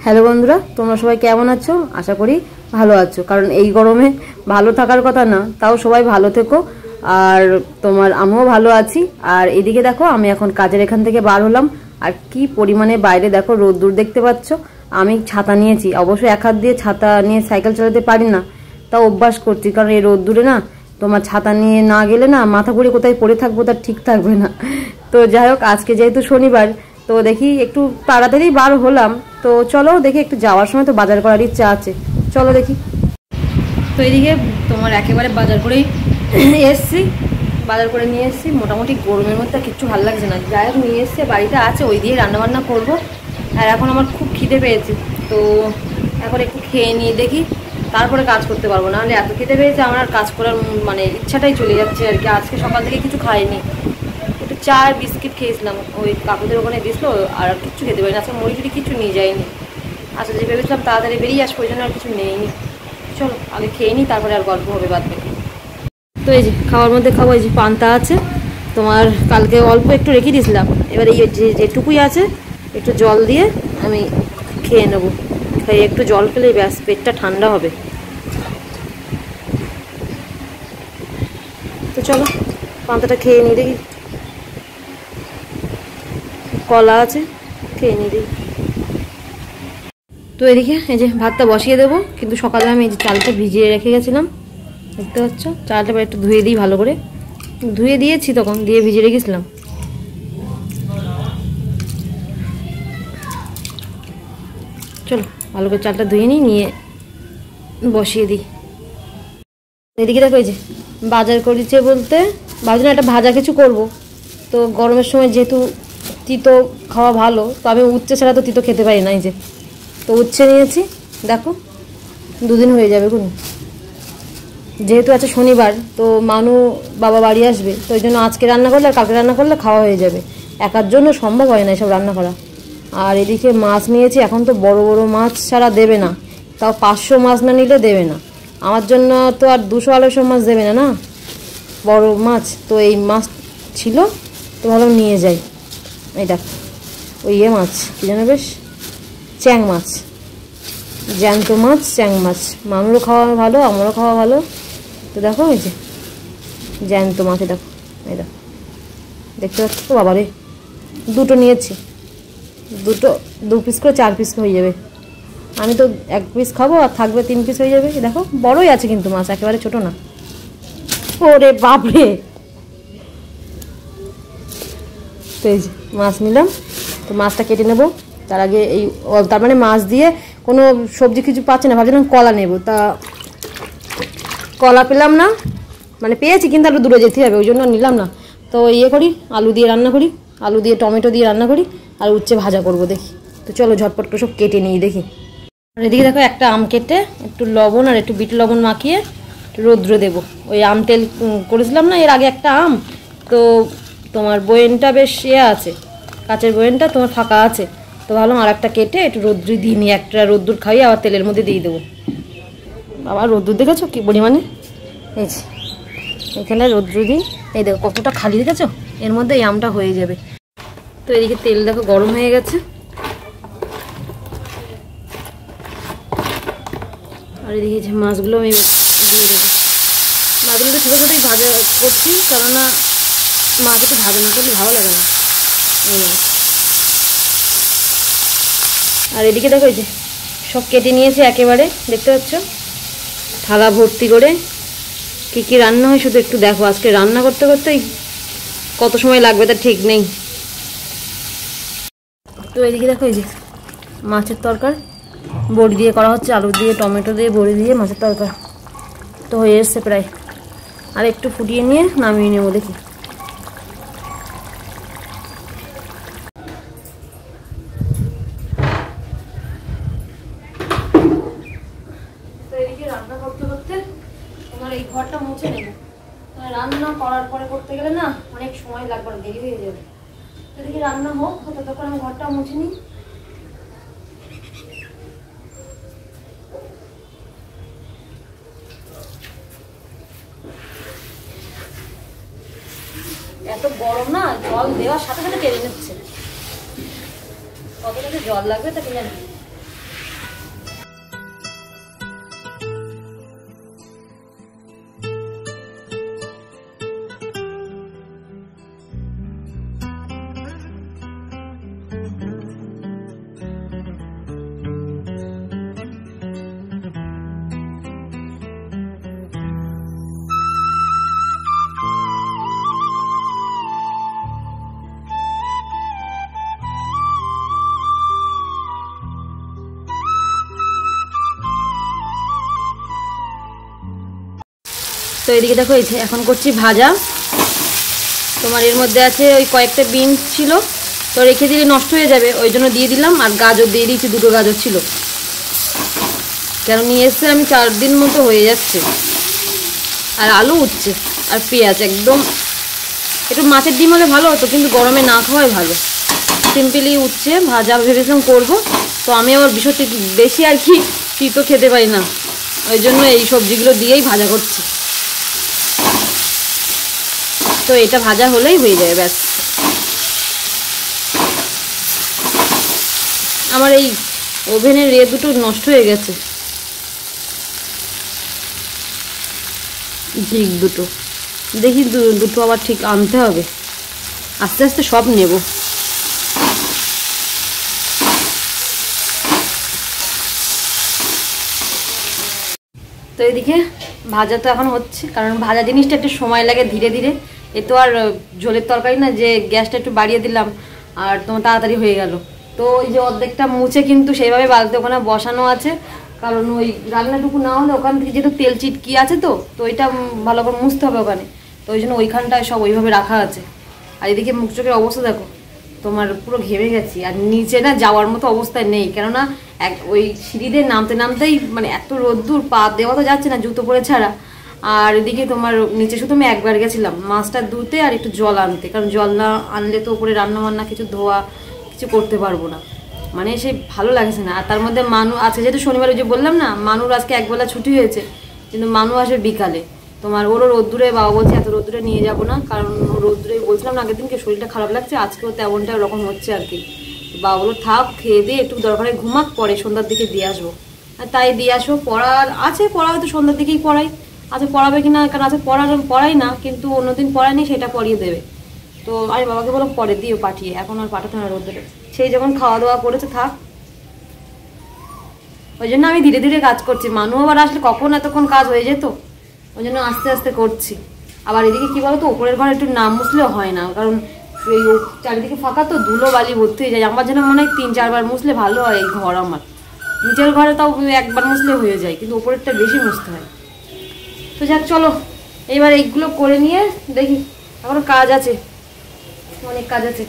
Hello বন্ধুরা, তোমরা সবাই কেমন আছো? আশা করি ভালো আছো, কারণ এই গরমে ভালো থাকার কথা না, তাও সবাই ভালো থেকো। আর আমিও ভালো আছি। আর এদিকে দেখো, আমি এখন কাজের এখান থেকে বার হলাম, আর কি পরিমাণে বাইরে দেখো রোদ্দুর দেখতে পাচ্ছ। আমি ছাতা নিয়েছি, অবশ্যই এক হাত দিয়ে ছাতা নিয়ে সাইকেল চালাতে পারি না, তাও অভ্যাস করছি, কারণ এই রোদ্দুরে না তোমার ছাতা নিয়ে না গেলে না মাথা ঘুরে কোথায় পড়ে থাকবো তার ঠিক থাকবে না। তো যাই হোক, আজকে যেহেতু শনিবার, তো দেখি একটু তাড়াতাড়ি বার হলাম। তো চলো দেখি, একটু যাওয়ার সময় তো বাজার করার ইচ্ছা আছে, চলো দেখি। তো এদিকে একেবারে বাজার করেই এসছি, বাজার করে নিয়ে এসছি। মোটামুটি গরমের মধ্যে কিচ্ছু ভালো লাগছে না, যাই হোক নিয়ে এসছে, বাড়িতে আছে, ওই দিয়ে রান্নাবান্না করব। আর এখন আমার খুব খিদে পেয়েছে, তো এখন একটু খেয়ে নিয়ে দেখি, তারপরে কাজ করতে পারবো। নাহলে এত খিদে পেয়েছে আমার আর কাজ করার ইচ্ছাটাই চলে যাচ্ছে আর কি। আজকে সকাল থেকে কিছু খাইনি, একটু চা আর বিস্কিট খেয়েছিলাম, ওই কাকুদের ওখানে দিয়েছিল, আর কিচ্ছু খেতে পারিনি। আজকে মুড়ি কিছু নিয়ে যায়নি। আচ্ছা, যে ভেবেছিলাম তাড়াতাড়ি বেরিয়ে আসবো, ওই জন্য আর কিছু নেইনি। চলো আগে খেয়ে নিই, তারপরে আর গল্প হবে বাদ বাকি। তো এই যে খাওয়ার মধ্যে খাবো, এই যে পান্তা আছে, কালকে অল্প একটু রেখে দিয়েছিলাম, এবার এই যেটুকুই আছে একটু জল দিয়ে আমি খেয়ে নেবো। খেয়ে একটু জল খেলে ব্যাস পেটটা ঠান্ডা হবে। তো চলো পান্তাটা খেয়ে নিই দেখি, কলা আছে, খেয়ে নিই দেখি। তো এদিকে এই যে ভাতটা বসিয়ে দেবো, কিন্তু সকালে আমি এই যে চালটা ভিজিয়ে রেখে গেছিলাম, দেখতে পাচ্ছ। চালটা একটু ধুয়ে দিই, ভালো করে ধুয়ে দিয়েছি, তখন দিয়ে ভিজিয়ে রেখেছিলাম। চলো ভালো করে চালটা ধুয়ে নিয়ে বসিয়ে দিই। এদিকে দেখো, এই যে বাজার করেছে বলতে ভাবছিলাম একটা ভাজা কিছু করব। তো গরমের সময় যেহেতু তিতো খাওয়া ভালো, তো আমি উচ্ছে ছাড়া তো তিতো খেতে পারি না। এই যে তো উচ্ছে নিয়েছি, দেখো 2 দিন হয়ে যাবে কোন। যেহেতু আছে শনিবার, তো বাবা বাড়ি আসবে, তো ওই জন্য আজকে রান্না করলে আর কালকে রান্না করলে খাওয়া হয়ে যাবে। একার জন্য সম্ভব হয় না এসব রান্না করা। আর এদিকে মাছ নিয়েছি, এখন তো বড় বড় মাছ ছাড়া দেবে না, তাও 500 মাছ না নিলে দেবে না। আমার জন্য তো আর 200-250 মাছ দেবে না, না বড় মাছ। তো এই মাছ ছিল, তো ভালো নিয়ে যাই। এই দেখ ওই মাছ কি জানো, বেশ চ্যাং মাছ, জ্যান্ত মাছ, চ্যাং মাছ। মানুষও খাওয়া ভালো, আমারও খাওয়া ভালো। তো দেখো এই যে জ্যান্ত মাছ, দেখো এই দেখো, দেখতে পাচ্ছ তো। বাবা রে, 2টো নিয়েছি, 2 পিস করে 4 পিস হয়ে যাবে। আমি তো 1 পিস খাবো, আর থাকবে 3 পিস হয়ে যাবে। দেখো বড়ই আছে কিন্তু মাছ, একেবারে ছোট না। ওরে বাপরে। তো এই যে মাছ নিলাম, তো মাছটা কেটে নেবো। তার আগে তার মানে মাছ দিয়ে কোনো সবজি কিছু পাচ্ছি না, ভাবছিলাম কলা নেব, তা কলা পেলাম না, পেয়েছি কিন্তু আরও দূরে যেতে হবে, ওই জন্য নিলাম না। তো করি, আলু দিয়ে রান্না করি, আলু দিয়ে টমেটো দিয়ে রান্না করি, আর উচ্ছে ভাজা করব দেখি। তো চলো ঝটপট করে সব কেটে নিই দেখি। আর এদিকে দেখো, একটা আম কেটে একটু লবণ আর একটু বিট লবণ মাখিয়ে রোদ্রে দেবো। ওই আম তেল করেছিলাম না এর আগে একটা আম, তো বয়েনটা বেশ আছে, কাচের বয়েনটা ফাঁকা আছে, তো ভাবলাম আর একটা কেটে একটু রোদ্দুর দিয়ে নিই, একটা রোদ্দুর খাইয়ে আবার তেলের মধ্যে দিয়ে দেবো। আবার রোদ্দুর দেখেছো কি পরিমাণে, এই যে এখানে রোদ্দুর দিই। এই দেখো কতটা খালি দেখেছো, এর মধ্যে এই আমটা হয়ে যাবে। তো এদিকে তেল দেখো গরম হয়ে গেছে, আর এদিকে যে মাছগুলো আমি দিয়ে দেবো। মাছগুলো তো ছোটো ছোটোই ভাজা করছি, কেননা মাছ একটু ভাজা না করলে ভালো লাগে না এই মাছ। আর এদিকে দেখো, এই যে সব কেটে নিয়েছি একেবারে, দেখতে পাচ্ছ থালা ভর্তি করে। কী কী রান্না হয় শুধু একটু দেখো, আজকে রান্না করতে করতেই কত সময় লাগবে তার ঠিক নেই। তো এদিকে দেখো, এই যে মাছের তরকারি বড়ি দিয়ে করা হচ্ছে, আলু দিয়ে টমেটো দিয়ে বড়ি দিয়ে মাছের তরকারি তো হয়ে এসছে প্রায়। আর একটু ফুটিয়ে নিয়ে নামিয়ে নেবো দেখি। তো এদিকে রান্না করতে করতে এই ঘরটা মুছে নেব। রান্না করার পরে করতে গেলে না অনেক সময় লাগবে, দেরি হয়ে যাবে। তো এদিকে রান্না হোক, ততক্ষণ আমি ঘরটা মুছে নিই। এত গরম না, জল দেওয়ার সাথে সাথে টেনে নিচ্ছে, কতটা জল লাগবে তা কি জানি। তো এদিকে দেখো এই যে এখন করছি ভাজা। তোমার এর মধ্যে আছে ওই কয়েকটা বিনস ছিল, তো রেখে দিলে নষ্ট হয়ে যাবে, ওই জন্য দিয়ে দিলাম। আর গাজর দিয়ে দিয়েছি, 2টো গাজর ছিল, কেন নিয়ে এসছে আমি 4 দিন মতো হয়ে যাচ্ছে। আর আলু উঠছে আর পেঁয়াজ, একদম একটু মাছের ডিম হলে ভালো হতো, কিন্তু গরমে না খাওয়াই ভালো। সিম্পলি উঠছে ভাজা, ভেবেছিলাম করবো, তো আমি আবার বিষয়টি বেশি আর কি তিতো খেতে পারি না, ওই জন্য এই সবজিগুলো দিয়েই ভাজা করছি। তো এটা ভাজা হলেই হয়ে যাবে ব্যাস। আমার এই ওভেনের দুটো নষ্ট হয়ে গেছে, ঠিক দুটো, দেখি দুটো আবার ঠিক আনতে হবে, আস্তে আস্তে সব নেব। তো এদিকে ভাজা তো এখন হচ্ছে, কারণ ভাজা জিনিসটা একটু সময় লাগে, ধীরে ধীরে। এ তো আর ঝোলের তরকারি না যে গ্যাসটা একটু বাড়িয়ে দিলাম আর তোমার তাড়াতাড়ি হয়ে গেল। তো ওই যে অর্ধেকটা মুছে কিন্তু সেইভাবে বালতি ওখানে বসানো আছে, কারণ ওই রান্নাটুকু না হলে ওখান থেকে যেহেতু তেল চিটকি আছে, তো ওইটা ভালো করে মুছতে হবে ওখানে, তো ওই জন্য ওইখানটায় সব ওইভাবে রাখা আছে। আর এদিকে মুখ চোখের অবস্থা দেখো, তোমার পুরো ঘেমে গেছি, আর নিচে না যাওয়ার মতো অবস্থায় নেই, কেননা ওই সিঁড়িতে নামতে নামতেই মানে এত রোদ্দুর, পা দেওয়া তো যাচ্ছে না জুতো পরে ছাড়া। আর এদিকে তোমার নিচে শুধু আমি একবার গেছিলাম মাছটা ধুতে আর একটু জল আনতে, কারণ জল না আনলে তো উপরে রান্না বান্না কিছু ধোয়া কিছু করতে পারবো না, মানে সে ভালো লাগছে না। আর তার মধ্যে মানু আজকে যেহেতু শনিবার, ওই যে বললাম না মানুর আজকে একবেলা ছুটি হয়েছে, কিন্তু মানু আসবে বিকালে। তোমার ওরও রোদ্দুরে, বাবা বলছে এত রোদ্দুরে নিয়ে যাবো না, কারণ রোদ্দুরে বলছিলাম না আগের দিনকে শরীরটা খারাপ লাগছে, আজকেও তেমনটা ওরকম হচ্ছে আর কি। বাবা বলো থাক, খেয়ে দিয়ে একটু দরকারে ঘুমাক, পরে সন্ধ্যার দিকে দিয়ে আসবো। আর তাই দিয়ে আসো, পড়ার আছে, পড়া হয়তো সন্ধ্যার দিকেই পড়াই, আচ্ছা পড়াবে কিনা, কারণ আজকে পড়াই না, কিন্তু অন্যদিন পড়ায়নি, সেটা পড়িয়ে দেবে। তো আমি বাবাকে বলো পরে দিও পাঠিয়ে, এখন আর পাঠাতে না রোদ্দুরে, সেই যখন খাওয়া দাওয়া করেছে থাক। ওই জন্য আমি ধীরে ধীরে কাজ করছি, মানুষ আবার আসলে কখন এতক্ষণ কাজ হয়ে যেত, ওই জন্য আস্তে আস্তে করছি। আবার এদিকে কি বলতো, উপরের ঘরে একটু না মুছলেও হয় না, কারণ এই চারিদিকে ফাঁকা তো, ধুলো বালি ভর্তি হয়ে যায়। আমার যেন মনে হয় 3-4 বার মুছলে ভালো হয় এই ঘর আমার। নিচের ঘরে তাও একবার মুছলে হয়ে যায়, কিন্তু উপরেরটা বেশি মুছতে হয়। তো যাক চলো, এইবার এইগুলো করে নিয়ে দেখি, এখনো কাজ আছে, অনেক কাজ আছে।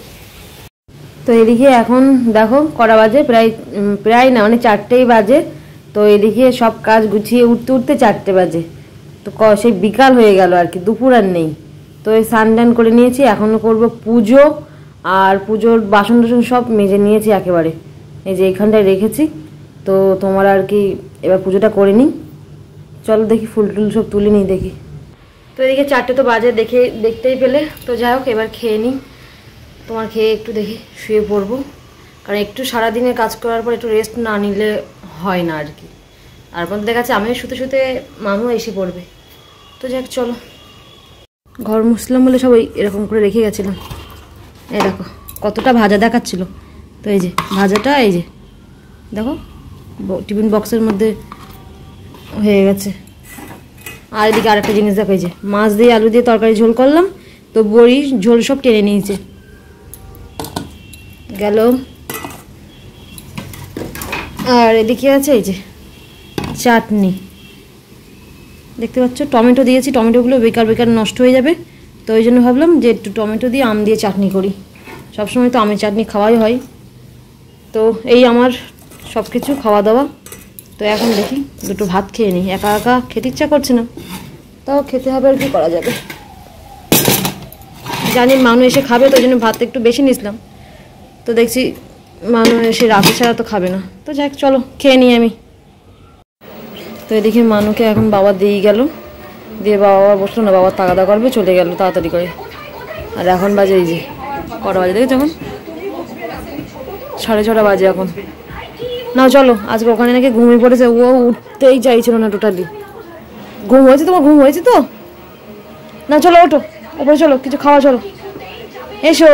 তো এদিকে এখন দেখো কটা বাজে, প্রায় না মানে 4টেই বাজে। তো এদিকে সব কাজ গুছিয়ে উঠতে উঠতে 4টে বাজে, তো সেই বিকাল হয়ে গেল আর কি, দুপুর আর নেই। তো এই স্নান করে নিয়েছি, এখনও করব পুজো, আর পুজোর বাসন টাসন সব মেজে নিয়েছি একেবারে, এই যে এইখানটায় রেখেছি। তো তোমার আর কি এবার পুজোটা করে নিই, চলো দেখি ফুল টুল সব তুলে নিই দেখি। তো এদিকে 4টে তো বাজে, দেখতেই পেলে। তো যাই হোক এবার খেয়ে নিই, তোমার খেয়ে একটু দেখি শুয়ে পড়বো, কারণ একটু সারাদিনের কাজ করার পর একটু রেস্ট না নিলে হয় না আর কি। আর দেখা যাচ্ছে আমি শুতে শুতে মানুষ এসে পড়বে। তো যাক চলো, ঘর মুসলাম বলে সব এরকম করে রেখে গেছিলাম। এই দেখো কতটা ভাজা দেখাচ্ছিল, তো এই যে ভাজাটা, এই যে দেখো টিফিন বক্সের মধ্যে হয়ে গেছে। আর এদিকে আরেকটা জিনিস দেখো, এই যে মাছ দিয়ে আলু দিয়ে তরকারি ঝোল করলাম, তো বড়ি ঝোল সব টেনে নিয়েছে গেল। আর এদিকে আছে এই যে চাটনি, দেখতে পাচ্ছ টমেটো দিয়েছি, টমেটোগুলো বেকার বেকার নষ্ট হয়ে যাবে, তো ওই জন্য ভাবলাম যে একটু টমেটো দিয়ে আম দিয়ে চাটনি করি, সবসময় তো আমের চাটনি খাওয়াই হয়। তো এই আমার সব কিছু খাওয়া দাওয়া। তো এখন দেখি দুটো ভাত খেয়ে নিই, একা একা খেতে ইচ্ছা করছে না, তাও খেতে হবে, আর কি করা যাবে। জানি মানুষ এসে খাবে, তো ওই জন্য ভাতটা একটু বেশি নিয়েছিলাম, তো দেখছি মানুষ এসে রাতে ছাড়া তো খাবে না। তো যাক চলো খেয়ে নিই আমি। তো এদিকে মানুকে এখন বাবা দিয়ে গেল, দিয়ে বাবা বসলো না, বাবা তাগাদা করবে, চলে গেল তাড়াতাড়ি করে। আর এখন বাজে এই যে কটা বাজে দেখেছো, এখন 6:30 বাজে এখন। না চলো, আজকে ওখানে নাকি ঘুমিয়ে পড়েছে, ও উঠতেই চাইছিল না টোটালি। ঘুম হয়েছে তোমার? ঘুম হয়েছে তো না, চলো ওঠো ওপরে, চলো কিছু খাওয়া, চলো এসো।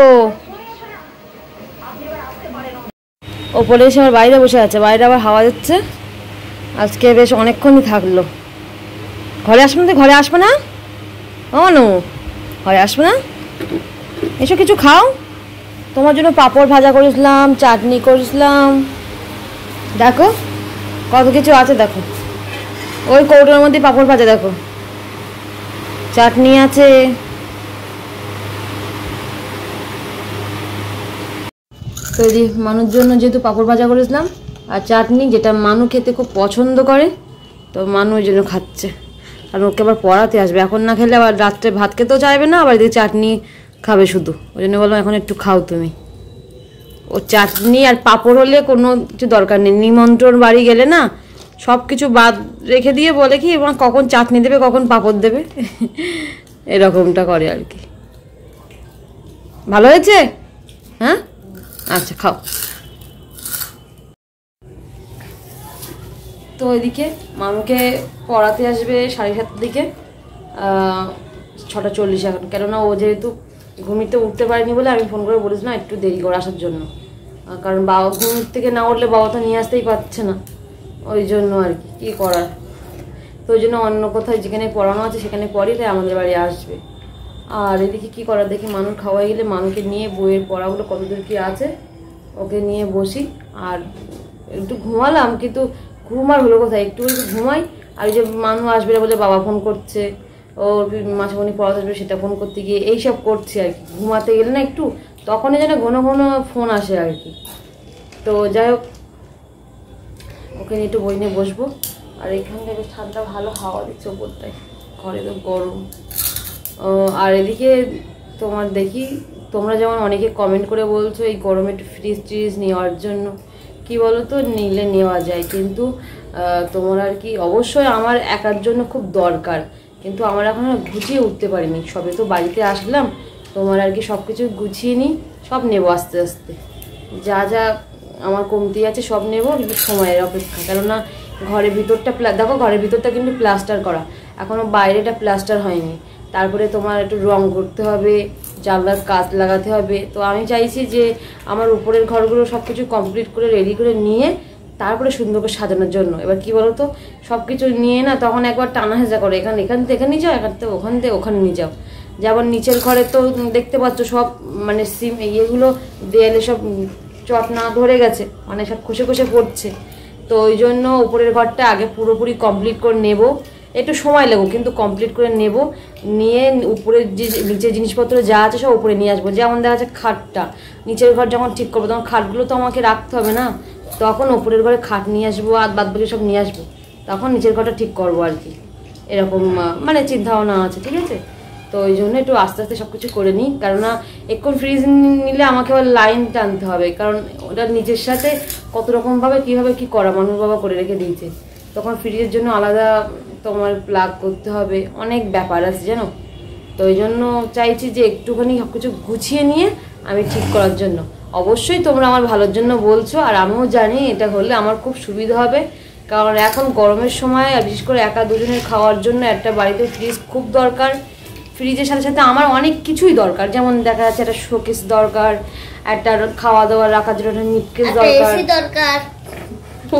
ওপরে এসে আমার বাইরে বসে আছে, বাইরে আবার হাওয়া যাচ্ছে, আজকে বেশ অনেকক্ষণই থাকলো। ঘরে আসবে না? ঘরে আসবে না? ও নো, ঘরে আসবে না? এসো কিছু খাও, তোমার জন্য পাঁপড় ভাজা করেছিলাম, চাটনি করেছিলাম, দেখো কত কিছু আছে, দেখো ওই কৌটোর মধ্যে পাঁপড় ভাজা, দেখো চাটনি আছে। তো এই মানুষ জন্য যেহেতু পাঁপড় ভাজা করেছিলাম আর চাটনি, যেটা মানু খেতে খুব পছন্দ করে, তো মানু ওই জন্য খাচ্ছে। আর ওকে আবার পড়াতে আসবে, এখন না খেলে আবার রাত্রে ভাত খেতেও চাইবে না, আবার এদিকে চাটনি খাবে শুধু। ওই জন্য বললাম এখন একটু খাও তুমি। ও চাটনি আর পাঁপড় হলে কোনো কিছু দরকার নেই, নিমন্ত্রণ বাড়ি গেলে না সব কিছু বাদ রেখে দিয়ে বলে কি এবং কখন চাটনি দেবে কখন পাঁপড় দেবে এরকমটা করে আর কি। ভালো হয়েছে? হ্যাঁ, আচ্ছা খাও। তো এদিকে মামুকে পড়াতে আসবে 7:30 দিকে, 6:40 এখন, কেননা ও যেহেতু ঘুমিতে উঠতে পারেনি বলে আমি ফোন করে বলেছিলাম একটু দেরি করে আসার জন্য, কারণ বাবা ঘুম থেকে না উঠলে বাবা তো নিয়ে আসতেই পারছে না, ওই জন্য আর কি, কী করার। তো ওই জন্য অন্য কোথাও যেখানে পড়ানো আছে সেখানে পড়ি, তাই আমাদের বাড়ি আসবে। আর এদিকে কী করার, দেখি মানুষ খাওয়াই গেলে মানুষকে নিয়ে বইয়ের পড়াগুলো কতদূর কী আছে ওকে নিয়ে বসি। আর একটু ঘুমালাম, কিন্তু ঘুম আর হলো কোথায়, একটু ঘুমাই। আর ওই যে মানুষ আসবে বলে বাবা ফোন করছে, ওর মাঝখানে পড়াতে আসবে সেটা ফোন করতে গিয়ে এইসব করছি আর কি। ঘুমাতে গেলে না একটু তখনই যেন ঘন ঘন ফোন আসে আর কি। তো যাই হোক, ওকে নিয়ে একটু বই নিয়ে বসবো। আর এখানটা বেশ ঠান্ডা ভালো হাওয়া দিচ্ছে ওপরটায়, ঘরে তো গরম। আর এদিকে তোমার দেখি, তোমরা যেমন অনেকে কমেন্ট করে বলছো এই গরমে একটু ফ্রিজ ট্রিজ নেওয়ার জন্য, কি বলো তো, নিলে নেওয়া যায়, কিন্তু তোমার আর কি অবশ্যই আমার একার জন্য খুব দরকার, কিন্তু আমার এখন গুছিয়ে উঠতে পারিনি। সবে তো বাড়িতে আসলাম, তোমার আর কি সব কিছু গুছিয়ে নিই, সব নেবো আস্তে আস্তে, যা যা আমার কমতি আছে সব নেবো, কিন্তু সময়ের অপেক্ষা। কেননা ঘরের ভিতরটা দেখো, ঘরের ভিতরটা কিন্তু প্লাস্টার করা, এখনও বাইরেটা প্লাস্টার হয়নি। তারপরে তোমার একটু রং করতে হবে, জানলার কাচ লাগাতে হবে। তো আমি চাইছি যে আমার উপরের ঘরগুলো সব কিছু কমপ্লিট করে রেডি করে নিয়ে তারপরে সুন্দর করে সাজানোর জন্য। এবার কি বলো তো, সব কিছু নিয়ে না তখন একবার টানা হেঁচা করে, এখান থেকে এখানে নিয়ে যাও, এখান থেকে ওখানে নিয়ে যাও। যেমন নিচের ঘরে তো দেখতে পাচ্ছ সব মানে ইয়েগুলো দেয়ালে সব চট না ধরে গেছে, মানে সব খসে খসে পড়ছে। তো ওই জন্য উপরের ঘরটা আগে পুরোপুরি কমপ্লিট করে নেব, একটু সময় লাগবে কিন্তু কমপ্লিট করে নেব। নিয়ে উপরের যে নিচের জিনিসপত্র যা আছে সব উপরে নিয়ে আসবো। যেমন দেখা যাচ্ছে খাটটা, নিচের ঘর যখন ঠিক করবো তখন খাটগুলো তো আমাকে রাখতে হবে না, তখন উপরের ঘরে খাট নিয়ে আসবো আর বাদ বাকি সব নিয়ে আসবো, তখন নিচের ঘরটা ঠিক করবো আর কি, এরকম মানে চিন্তা ভাবনা আছে। ঠিক আছে, তো ওই জন্য একটু আস্তে আস্তে সব কিছু করে নিই, কেননা এখন ফ্রিজ নিলে আমাকে আবার লাইন টানতে হবে, কারণ ওটার নিজের সাথে কত রকমভাবে কীভাবে কী করা মানুষ বাবা করে রেখে দিয়েছে, তখন ফ্রিজের জন্য আলাদা তোমার প্লাগ করতে হবে, অনেক ব্যাপার আছে জানো। তো ওই জন্য চাইছি যে একটুখানি সব কিছু গুছিয়ে নিয়ে আমি ঠিক করার জন্য। অবশ্যই তোমরা আমার ভালোর জন্য বলছো, আর আমিও জানি এটা হলে আমার খুব সুবিধা হবে, কারণ এখন গরমের সময় আর বিশেষ করে একা দুজনের খাওয়ার জন্য একটা বাড়িতে ফ্রিজ খুব দরকার। ফ্রিজের সাথে সাথে আমার অনেক কিছুই দরকার, যেমন দেখা যাচ্ছে একটা শোকেস দরকার, একটা খাওয়া দাওয়া রাখার জন্য একটা নিটকেস দরকার।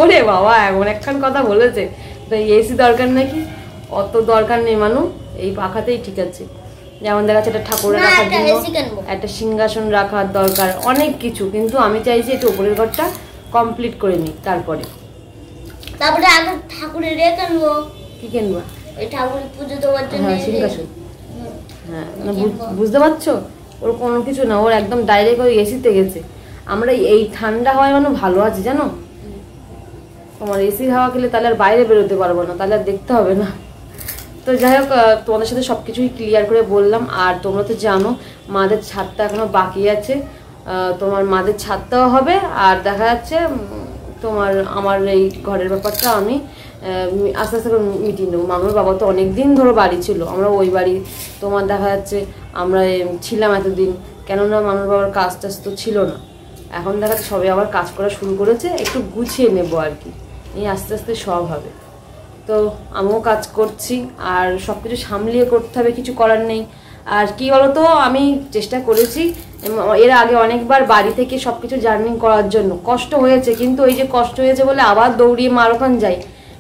ওরে বাবা, এমন একখান কথা বলেছে, তো এসি দরকার নাকি? অত দরকার নেই মানু, এই পাখাতেই ঠিক আছে। যেমন দেখা যাচ্ছে একটা ঠাকুর রাখার জন্য একটা সিংহাসন রাখার দরকার, অনেক কিছু, কিন্তু আমি চাইছি একটু উপরের ঘরটা কমপ্লিট করে নিই, তারপরে আগে ঠাকুরের কিনবো। কি কিনবা? এই ঠাকুরের পুজো দেওয়ার জন্য সিংহাসন। হ্যাঁ, বুঝতে পারছো, ওর কোনো কিছু না, ওর একদম ডাইরেক্ট ওই এসিতে গেছে। আমরা এই ঠান্ডা হয় মানে ভালো আছে জানো, তোমার এসির হাওয়া খেলে তাহলে আর বাইরে বেরোতে পারবো না, তাহলে আর দেখতে হবে না। তো যাই হোক, তোমাদের সাথে সব কিছুই ক্লিয়ার করে বললাম। আর তোমরা তো জানো মাদের ছাদটা এখনো বাকি আছে, তোমার মাদের ছাদটাও হবে। আর দেখা যাচ্ছে তোমার আমার এই ঘরের ব্যাপারটা আমি আস্তে আস্তে করে মিটিয়ে নেবো। মামার বাবা তো অনেক দিন ধরে বাড়ি ছিল, আমরা ওই বাড়ি তোমার দেখা যাচ্ছে আমরা ছিলাম এতদিন, কেননা মামার বাবার কাজ টাজ তো ছিল না। এখন দেখা যাচ্ছে সবাই আবার কাজ করা শুরু করেছে, একটু গুছিয়ে নেবো আর কি, এই আস্তে আস্তে সব হবে। তো আমিও কাজ করছি, আর সব কিছু সামলিয়ে করতে হবে, কিছু করার নেই। আর কি বলতো, আমি চেষ্টা করেছি এর আগে অনেকবার বাড়ি থেকে সব কিছু জার্নি করার জন্য, কষ্ট হয়েছে, কিন্তু ওই যে কষ্ট হয়েছে বলে আবার দৌড়িয়ে মার ওখান যাই।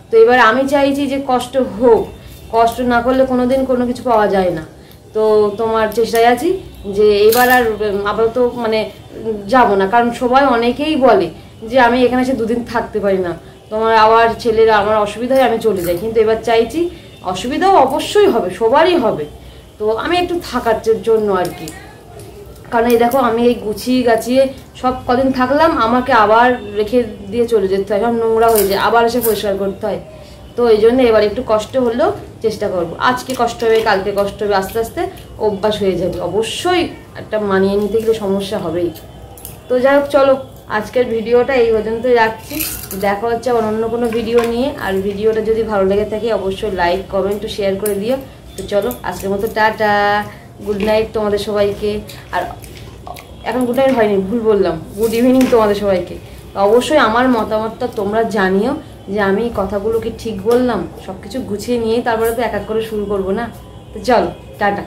তো এবার আমি চাইছি যে কষ্ট হোক, কষ্ট না করলে কোনোদিন কোনো কিছু পাওয়া যায় না। তো তোমার চেষ্টায় আছি যে এবার আর আপাতত মানে যাবো না, কারণ সবাই অনেকেই বলে যে আমি এখানে এসে দুদিন থাকতে পারি না, তোমার আবার ছেলেরা আমার অসুবিধা হয় আমি চলে যাই। কিন্তু এবার চাইছি, অসুবিধাও অবশ্যই হবে, সবারই হবে, তো আমি একটু থাকার জন্য আর কি, কারণ এই দেখো আমি এই গুছিয়ে গাছিয়ে সব কদিন থাকলাম, আমাকে আবার রেখে দিয়ে চলে যেতে হয়, সব নোংরা হয়ে যায়, আবার এসে পরিষ্কার করতে হয়। তো এই জন্য এবার একটু কষ্ট হলেও চেষ্টা করবো, আজকে কষ্ট হবে কালকে কষ্ট হবে, আস্তে আস্তে অভ্যাস হয়ে যাবে। অবশ্যই একটা মানিয়ে নিতে গেলে সমস্যা হবেই। তো যাই হোক, চলো আজকের ভিডিওটা এই পর্যন্তই রাখছি, দেখা হচ্ছে আবার অন্য কোনো ভিডিও নিয়ে। আর ভিডিওটা যদি ভালো লেগে থাকে অবশ্যই লাইক কমেন্ট ও শেয়ার করে দিও। তো চলো আজকের মতো টাটা, গুড নাইট তোমাদের সবাইকে। আর এখন গুড নাইট হয়নি, ভুল বললাম, গুড ইভিনিং তোমাদের সবাইকে। অবশ্যই আমার মতামতটা তোমরা জানিও যে আমি কথাগুলো কি ঠিক বললাম। সব কিছু গুছিয়ে নিয়েই তারপরে তো এক এক করে শুরু করবো না। তো চলো টাটা।